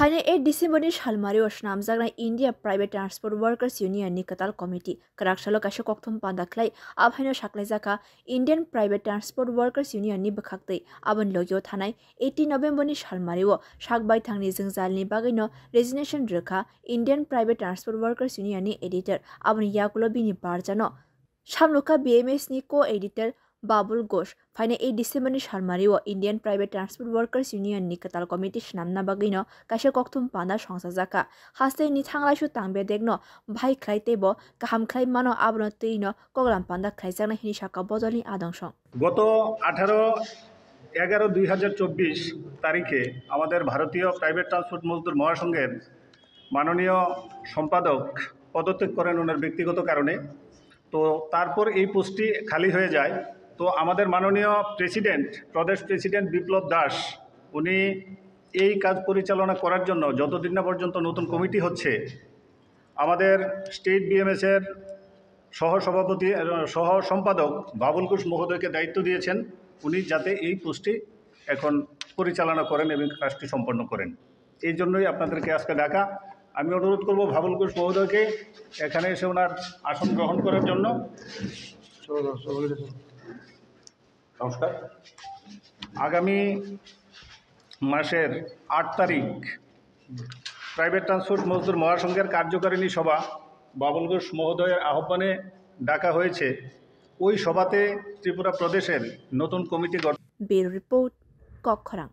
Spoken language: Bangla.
फाइने 8 डिसेम्बरनि सालमारियाव नामजानाय इन्डिया प्राइवेट ट्रान्सपोर्ट वर्कर्स युनियननि कताल कमिटि कराकसालो काशो कक्थम पान्दाख्लाय आभाइनो साख्लायजाखा इन्डियान प्राइवेट ट्रान्सपोर्ट वर्कर्स युनियननि बखाक्तै आबन लगियाव थानाय 18 नभेम्बरनि सालमारियाव साकबाय थांनि जोंजालनि बागैनो रेजिगनेशन रोखा इन्डियान प्राइवेट ट्रान्सपोर्ट वर्कर्स युनियननि एडिटर आबन याकुलो बिनि बारजानो सामलुका बीएमएस नि को एडिटर बाबुल घोष फाइने 8 डिसेम्बरनि सालमारियाव इन्डियान प्राइवेट ट्रान्सपोर्ट वर्कर्स युनियननि कताल कमिटि नामना बागैनो काशो कक्थम पान्दा संसाजाखा हास्ते नि थांलायसु तांबे देखनो भाई ख्लाइतेबो गाहाम ख्लाइ मानो आबनो तैनो कगलाम पान्दा ख्लाइजाना हिनि साका बदलनि आदंसं গত 18/11/2024 তারিখে আমাদের ভারতীয় প্রাইভেট ট্রান্সপোর্ট মজদুর মহাসংঘের মাননীয় সম্পাদক পদত্যাগ করেন ওনার ব্যক্তিগত কারণে। তো তারপর এই পোস্টটি খালি হয়ে যায়। তো আমাদের মাননীয় প্রদেশ প্রেসিডেন্ট বিপ্লব দাস উনি এই কাজ পরিচালনা করার জন্য যতদিন না পর্যন্ত নতুন কমিটি হচ্ছে আমাদের স্টেট বিএমএসের সহ সম্পাদক বাবুল ঘোষ মহোদয়কে দায়িত্ব দিয়েছেন উনি যাতে এই পোস্টটি এখন পরিচালনা করেন এবং কাজটি সম্পন্ন করেন। এই জন্যই আপনাদেরকে আজকে ডাকা। আমি অনুরোধ করব বাবুল ঘোষ মহোদয়কে এখানে এসে ওনার আসন গ্রহণ করার জন্য। নমস্কার। আগামী মাসের 8 তারিখ প্রাইভেট ট্রান্সপোর্ট মজদুর মহাসংঘের কার্যকারিণী সভা বাবুল ঘোষ মহোদয়ের আহ্বানে ডাকা হয়েছে। ওই সভাতে ত্রিপুরা প্রদেশের নতুন কমিটি গঠন। Bureau report কক্ষরাং।